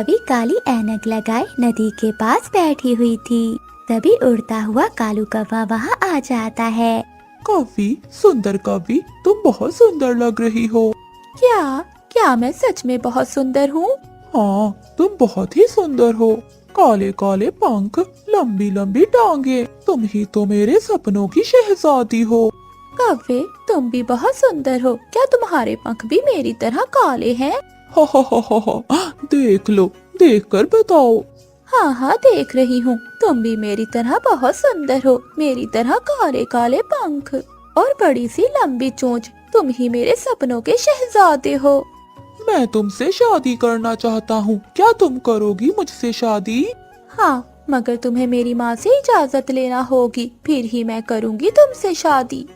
अभी काली ऐनक लगाए नदी के पास बैठी हुई थी। तभी उड़ता हुआ कालू कौवा वहाँ आ जाता है। काफी सुंदर कवि, तुम बहुत सुंदर लग रही हो। क्या क्या मैं सच में बहुत सुंदर हूँ? हाँ, तुम बहुत ही सुंदर हो। काले काले पंख, लंबी लंबी टांगे, तुम ही तो मेरे सपनों की शहजादी हो। कव्वे, तुम भी बहुत सुंदर हो। क्या तुम्हारे पंख भी मेरी तरह काले हैं? हा हा हा हा हा, देख लो, देख कर बताओ। हाँ हाँ, देख रही हूँ। तुम भी मेरी तरह बहुत सुंदर हो। मेरी तरह काले काले पंख और बड़ी सी लंबी चोंच। तुम ही मेरे सपनों के शहजादे हो। मैं तुमसे शादी करना चाहता हूँ, क्या तुम करोगी मुझसे शादी? हाँ, मगर तुम्हें मेरी माँ से इजाजत लेना होगी, फिर ही मैं करूँगी तुमसे शादी।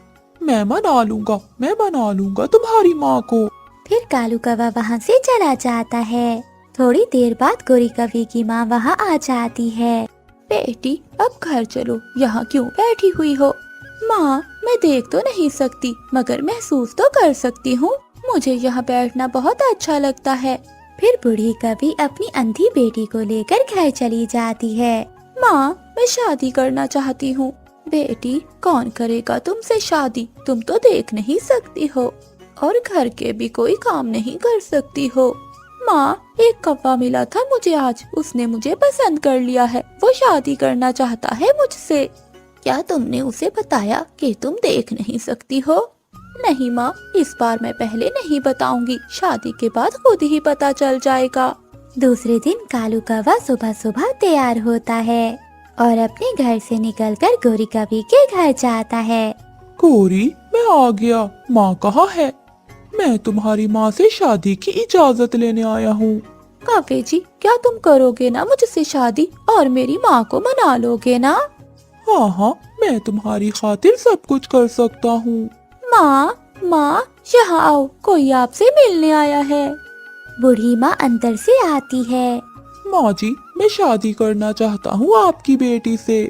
मैं मना लूंगा तुम्हारी माँ को। फिर कालू कौवा वहाँ से चला जाता है। थोड़ी देर बाद गोरी कवि की माँ वहाँ आ जाती है। बेटी, अब घर चलो, यहाँ क्यों बैठी हुई हो? माँ, मैं देख तो नहीं सकती, मगर महसूस तो कर सकती हूँ। मुझे यहाँ बैठना बहुत अच्छा लगता है। फिर बूढ़ी कवि अपनी अंधी बेटी को लेकर घर चली जाती है। माँ, मैं शादी करना चाहती हूँ। बेटी, कौन करेगा तुमसे शादी? तुम तो देख नहीं सकती हो और घर के भी कोई काम नहीं कर सकती हो। माँ, एक कौवा मिला था मुझे आज, उसने मुझे पसंद कर लिया है। वो शादी करना चाहता है मुझसे। क्या तुमने उसे बताया कि तुम देख नहीं सकती हो? नहीं माँ, इस बार मैं पहले नहीं बताऊंगी, शादी के बाद खुद ही पता चल जाएगा। दूसरे दिन कालू कौवा सुबह सुबह तैयार होता है और अपने घर से निकलकर गोरी कवि के घर जाता है। गोरी, मैं आ गया। माँ कहाँ है? मैं तुम्हारी माँ से शादी की इजाजत लेने आया हूँ। कौवे जी, क्या तुम करोगे ना मुझसे शादी और मेरी माँ को मना लोगे ना? हाँ हाँ, मैं तुम्हारी खातिर सब कुछ कर सकता हूँ। माँ, माँ, यहाँ आओ, कोई आपसे मिलने आया है। बूढ़ी माँ अंदर से आती है। माँ जी, मैं शादी करना चाहता हूँ आपकी बेटी से।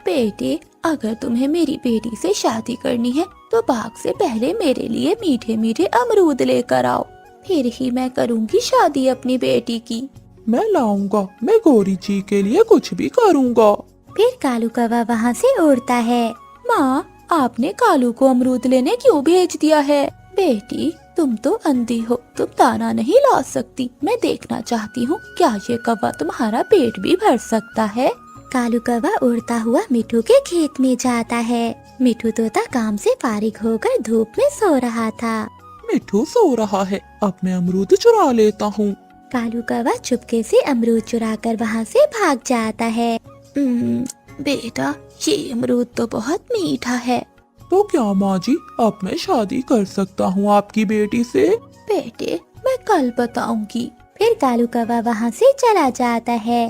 बेटे, अगर तुम्हें मेरी बेटी से शादी करनी है तो बाग से पहले मेरे लिए मीठे मीठे अमरूद लेकर आओ, फिर ही मैं करूँगी शादी अपनी बेटी की। मैं लाऊंगा, मैं गोरी जी के लिए कुछ भी करूँगा। फिर कालू कौवा वहाँ से उड़ता है। माँ, आपने कालू को अमरूद लेने क्यों भेज दिया है? बेटी, तुम तो अंधी हो, तुम दाना नहीं ला सकती। मैं देखना चाहती हूँ क्या ये कौवा तुम्हारा पेट भी भर सकता है। कालू कौवा उड़ता हुआ मिठू के खेत में जाता है। मिठू तोता काम से फारिग होकर धूप में सो रहा था। मिठू सो रहा है, अब मैं अमरूद चुरा लेता हूँ। कालू कौवा चुपके से अमरूद चुराकर वहाँ से भाग जाता है। बेटा, ये अमरूद तो बहुत मीठा है। तो क्या माँ जी, अब मैं शादी कर सकता हूँ आपकी बेटी से? बेटे, मैं कल बताऊंगी। फिर कालू कौवा वहाँ से चला जाता है।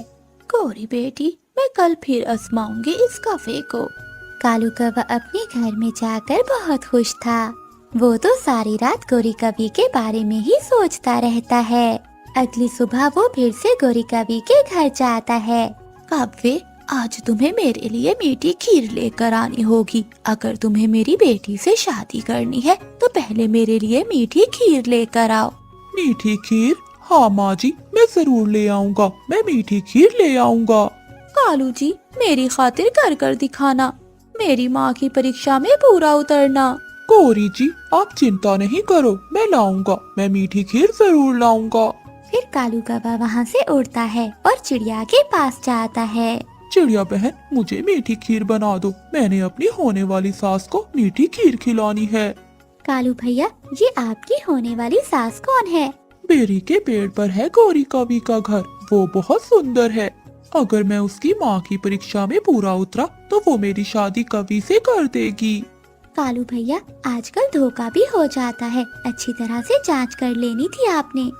गोरी बेटी, मैं कल फिर आजमाऊंगी इस कौवे को। कालू कौवा अपने घर में जाकर बहुत खुश था। वो तो सारी रात गोरी कवि के बारे में ही सोचता रहता है। अगली सुबह वो फिर से गोरी कवि के घर जाता है। कौवे, आज तुम्हें मेरे लिए मीठी खीर लेकर आनी होगी। अगर तुम्हें मेरी बेटी से शादी करनी है तो पहले मेरे लिए मीठी खीर लेकर आओ। मीठी खीर? हाँ माँ जी, मैं जरूर ले आऊँगा, मैं मीठी खीर ले आऊँगा। कालू जी, मेरी खातिर कर कर दिखाना, मेरी माँ की परीक्षा में पूरा उतरना। गौरी जी, आप चिंता नहीं करो, मैं लाऊंगा, मैं मीठी खीर जरूर लाऊंगा। फिर कालू कौवा वहाँ से उड़ता है और चिड़िया के पास जाता है। चिड़िया बहन, मुझे मीठी खीर बना दो, मैंने अपनी होने वाली सास को मीठी खीर खिलानी है। कालू भैया, ये आपकी होने वाली सास कौन है? बेरी के पेड़ पर है गौरी कवि का घर, वो बहुत सुंदर है। अगर मैं उसकी माँ की परीक्षा में पूरा उतरा तो वो मेरी शादी कवि से कर देगी। कालू भैया, आजकल धोखा भी हो जाता है, अच्छी तरह से जांच कर लेनी थी आपने।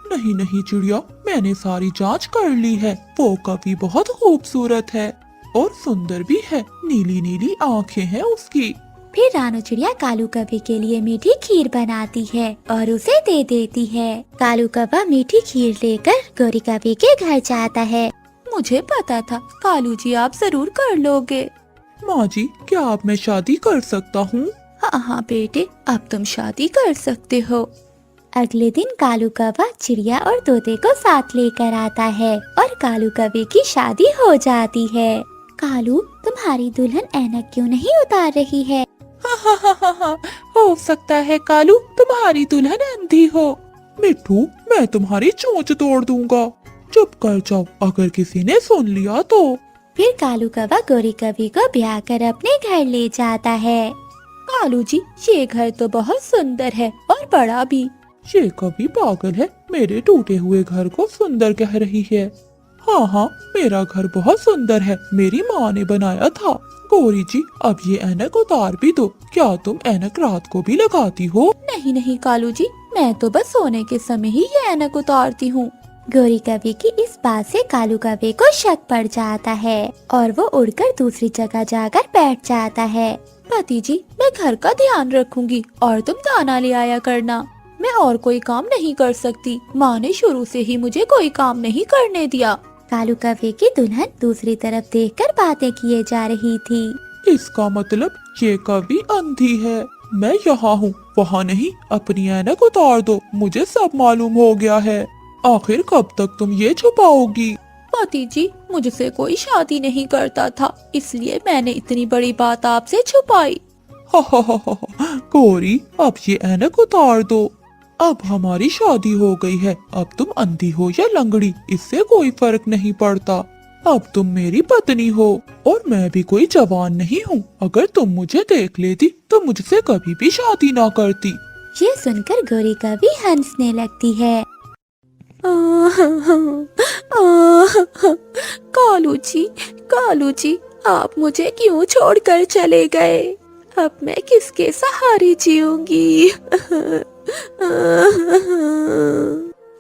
नहीं नहीं चिड़िया, मैंने सारी जांच कर ली है। वो कवि बहुत खूबसूरत है और सुंदर भी है, नीली नीली आँखें हैं उसकी। फिर रानो चिड़िया कालू कौवे के लिए मीठी खीर बनाती है और उसे दे देती है। कालू कौवा मीठी खीर लेकर गोरी कवि के घर जाता है। मुझे पता था कालू जी आप जरूर कर लोगे। माँ जी, क्या अब मैं शादी कर सकता हूँ? हाँ हाँ बेटे, अब तुम शादी कर सकते हो। अगले दिन कालू कौवा चिड़िया और तोते को साथ लेकर आता है और कालू कौवे की शादी हो जाती है। कालू, तुम्हारी दुल्हन ऐनक क्यों नहीं उतार रही है? हा, हो सकता है कालू तुम्हारी दुल्हन अंधी हो। मिठू, मैं तुम्हारी चोंच तोड़ दूंगा। चुप कर जाओ, अगर किसी ने सुन लिया तो। फिर कालू कौवा गोरी कवि को ब्याह कर अपने घर ले जाता है। कालू जी, ये घर तो बहुत सुंदर है और बड़ा भी। ये कभी पागल है, मेरे टूटे हुए घर को सुंदर कह रही है। हाँ, मेरा घर बहुत सुंदर है, मेरी माँ ने बनाया था। गौरी जी, अब ये ऐनक उतार भी दो। क्या तुम ऐनक रात को भी लगाती हो? नहीं नहीं कालू जी, मैं तो बस सोने के समय ही ये ऐनक उतारती हूँ। गोरी कवि की इस बात से कालू कवि को शक पड़ जाता है और वो उड़कर दूसरी जगह जाकर बैठ जाता है। पति जी, मैं घर का ध्यान रखूंगी और तुम दाना ले आया करना। मैं और कोई काम नहीं कर सकती, माँ ने शुरू से ही मुझे कोई काम नहीं करने दिया। कालू कवि की दुल्हन दूसरी तरफ देखकर बातें किए जा रही थी। इसका मतलब ये कवि अंधी है। मैं यहाँ हूँ, वहाँ नहीं। अपनी ऐनक उतार दो, मुझे सब मालूम हो गया है। आखिर कब तक तुम ये छुपाओगी? पति जी, मुझसे कोई शादी नहीं करता था, इसलिए मैंने इतनी बड़ी बात आपसे छुपाई। गौरी, अब ये ऐनक उतार दो। अब हमारी शादी हो गई है। अब तुम अंधी हो या लंगड़ी, इससे कोई फर्क नहीं पड़ता। अब तुम मेरी पत्नी हो और मैं भी कोई जवान नहीं हूँ। अगर तुम मुझे देख लेती तो मुझसे कभी भी शादी ना करती। ये सुनकर गोरी कवि हंसने लगती है। कालू जी, आप मुझे क्यों छोड़कर चले गए? अब मैं किसके सहारे जीऊंगी?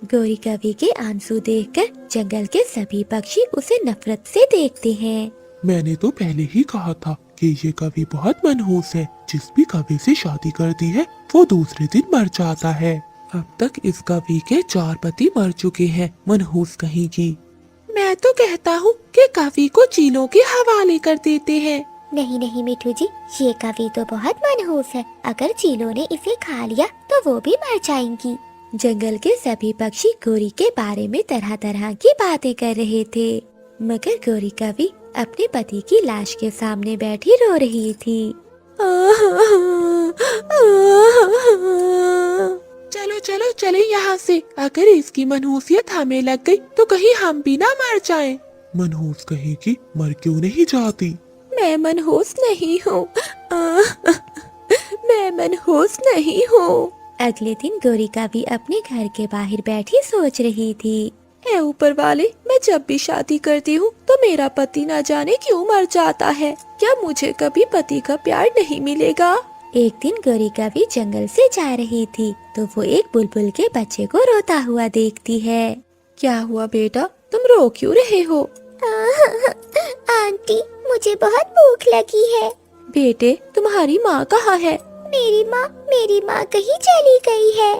गोरी कवि के आंसू देखकर जंगल के सभी पक्षी उसे नफरत से देखते हैं। मैंने तो पहले ही कहा था कि ये कवि बहुत मनहूस है। जिस भी कवि से शादी करती है वो दूसरे दिन मर जाता है। अब तक इस कवि के 4 पति मर चुके हैं, मनहूस कहीं की। मैं तो कहता हूँ कि कवि को चीलों के हवाले कर देते हैं। नहीं नहीं मिठू जी, ये कवि तो बहुत मनहूस है। अगर चीलों ने इसे खा लिया तो वो भी मर जाएंगी। जंगल के सभी पक्षी गोरी के बारे में तरह तरह की बातें कर रहे थे, मगर गोरी कवि अपने पति की लाश के सामने बैठी रो रही थी। चलो चलो चले यहाँ से। अगर इसकी मनहूसियत हमें लग गई तो कहीं हम भी ना मर जाएं। मनहूस कहीं की मर क्यों नहीं जाती? मैं मनहूस नहीं हूँ। मैं मनहूस नहीं हूँ। अगले दिन गोरी कवि अपने घर के बाहर बैठी सोच रही थी। ऐ ऊपर वाले, मैं जब भी शादी करती हूँ तो मेरा पति न जाने क्यों मर जाता है। क्या मुझे कभी पति का प्यार नहीं मिलेगा? एक दिन गोरी कवि जंगल से जा रही थी तो वो एक बुलबुल के बच्चे को रोता हुआ देखती है। क्या हुआ बेटा, तुम रो क्यों रहे हो? आंटी, मुझे बहुत भूख लगी है। बेटे, तुम्हारी माँ कहाँ है? मेरी माँ कहीं चली गई है।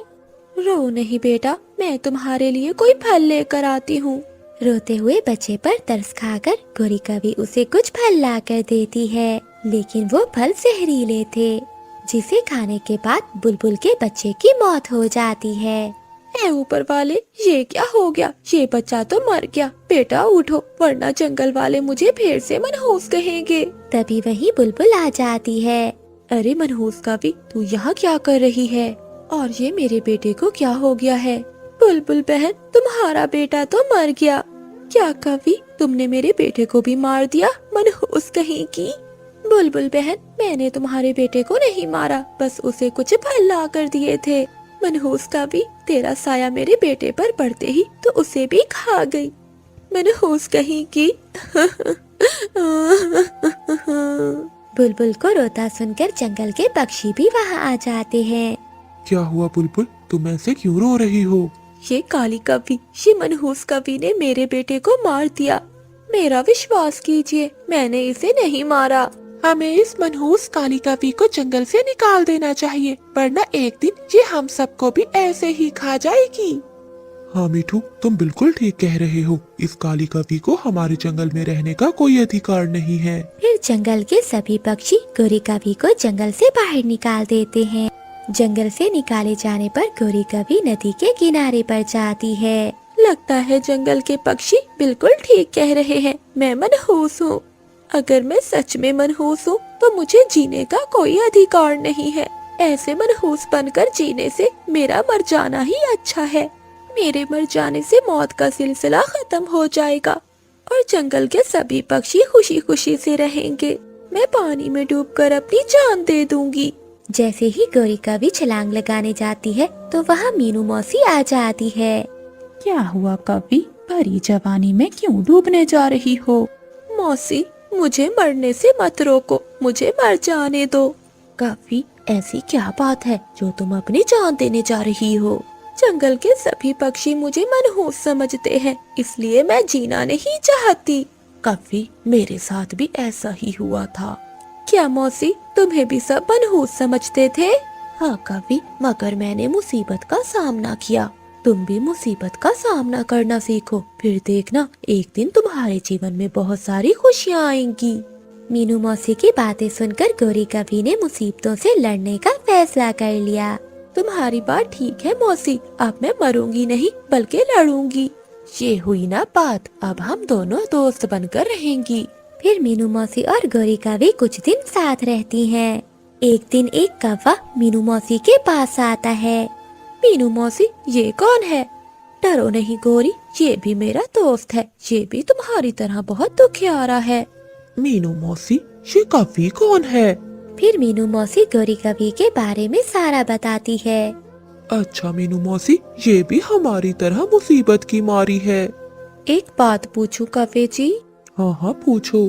रो नहीं बेटा, मैं तुम्हारे लिए कोई फल लेकर आती हूँ। रोते हुए बच्चे पर तरस खाकर गोरी कवि उसे कुछ फल लाकर देती है, लेकिन वो फल जहरीले थे, जिसे खाने के बाद बुलबुल के बच्चे की मौत हो जाती है। ऐ ऊपर वाले, ये क्या हो गया? ये बच्चा तो मर गया। बेटा उठो, वरना जंगल वाले मुझे फिर से मनहूस कहेंगे। तभी वही बुलबुल आ जाती है। अरे मनहूस कवि, तू यहाँ क्या कर रही है? और ये मेरे बेटे को क्या हो गया है? बुलबुल बहन, तुम्हारा बेटा तो मर गया। क्या कवि, तुमने मेरे बेटे को भी मार दिया? मनहूस कहीं की। बुलबुल बहन, मैंने तुम्हारे बेटे को नहीं मारा, बस उसे कुछ फल ला कर दिए थे। मनहूस कवि, तेरा साया मेरे बेटे पर पड़ते ही तो उसे भी खा गई। मनहूस कहीं की। बुलबुल को रोता सुनकर जंगल के पक्षी भी वहाँ आ जाते हैं। क्या हुआ बुलबुल, तुम ऐसे क्यों रो रही हो? ये काली कवि, ये मनहूस कवि ने मेरे बेटे को मार दिया। मेरा विश्वास कीजिए, मैंने इसे नहीं मारा। हमें इस मनहूस काली कवि को जंगल से निकाल देना चाहिए, वरना एक दिन ये हम सबको भी ऐसे ही खा जाएगी। हाँ मिठू, तुम बिल्कुल ठीक कह रहे हो। इस काली कवि को हमारे जंगल में रहने का कोई अधिकार नहीं है। फिर जंगल के सभी पक्षी गोरी कवि को जंगल से बाहर निकाल देते हैं। जंगल से निकाले जाने पर गोरी कभी नदी के किनारे पर जाती है। लगता है जंगल के पक्षी बिल्कुल ठीक कह रहे हैं, मैं मनहूस हूँ। अगर मैं सच में मनहूस हूँ तो मुझे जीने का कोई अधिकार नहीं है। ऐसे मनहूस बनकर जीने से मेरा मर जाना ही अच्छा है। मेरे मर जाने से मौत का सिलसिला खत्म हो जाएगा और जंगल के सभी पक्षी खुशी खुशी से रहेंगे। मैं पानी में डूबकर अपनी जान दे दूंगी। जैसे ही गोरी कभी छलांग लगाने जाती है तो वहाँ मीनू मौसी आ जाती है। क्या हुआ कवि, भरी जवानी में क्यों डूबने जा रही हो? मौसी, मुझे मरने से मत रोको, मुझे मर जाने दो। कवि, ऐसी क्या बात है जो तुम अपनी जान देने जा रही हो? जंगल के सभी पक्षी मुझे मनहूस समझते हैं, इसलिए मैं जीना नहीं चाहती। कवि, मेरे साथ भी ऐसा ही हुआ था। क्या मौसी, तुम्हें भी सब मनहूस समझते थे? हाँ कवि, मगर मैंने मुसीबत का सामना किया। तुम भी मुसीबत का सामना करना सीखो, फिर देखना एक दिन तुम्हारे जीवन में बहुत सारी खुशियाँ आएंगी। मीनू मौसी की बातें सुनकर गोरी कभी ने मुसीबतों से लड़ने का फैसला कर लिया। तुम्हारी बात ठीक है मौसी, अब मैं मरूंगी नहीं बल्कि लड़ूंगी। ये हुई ना बात, अब हम दोनों दोस्त बनकर रहेंगी। फिर मीनू मौसी और गोरी कभी कुछ दिन साथ रहती हैं। एक दिन एक कौवा मीनू मौसी के पास आता है। मीनू मौसी, ये कौन है? डरो नहीं गोरी, ये भी मेरा दोस्त है, ये भी तुम्हारी तरह बहुत दुखियारा है। मीनू मौसी, ये कभी कौन है? फिर मीनू मौसी गोरी कभी के बारे में सारा बताती है। अच्छा मीनू मौसी, ये भी हमारी तरह मुसीबत की मारी है। एक बात पूछूं कवे जी? हाँ हाँ पूछो।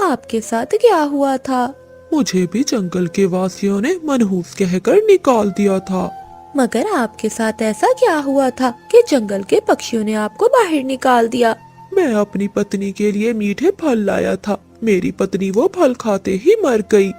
आपके साथ क्या हुआ था? मुझे भी जंगल के वासियों ने मनहूस कहकर निकाल दिया था। मगर आपके साथ ऐसा क्या हुआ था कि जंगल के पक्षियों ने आपको बाहर निकाल दिया? मैं अपनी पत्नी के लिए मीठे फल लाया था, मेरी पत्नी वो फल खाते ही मर गई।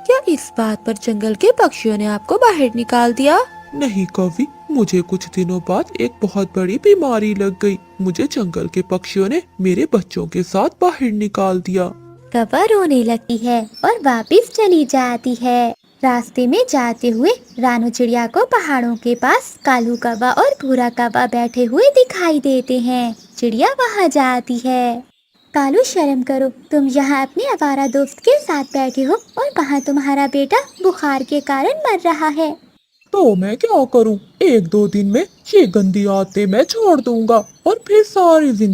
क्या इस बात पर जंगल के पक्षियों ने आपको बाहर निकाल दिया? नहीं कवि, मुझे कुछ दिनों बाद एक बहुत बड़ी बीमारी लग गई। मुझे जंगल के पक्षियों ने मेरे बच्चों के साथ बाहर निकाल दिया। कौवा रोने लगती है और वापस चली जाती है। रास्ते में जाते हुए रानू चिड़िया को पहाड़ों के पास कालू कौवा और भूरा कौवा बैठे हुए दिखाई देते हैं। चिड़िया वहाँ जाती है। कालू, शर्म करो, तुम यहाँ अपने आवारा दोस्त के साथ बैठे हो और वहाँ तुम्हारा बेटा बुखार के कारण मर रहा है। तो मैं क्या करूं? एक दो दिन में ये गंदी आदतें मैं छोड़ दूंगा और फिर सारी जिंदगी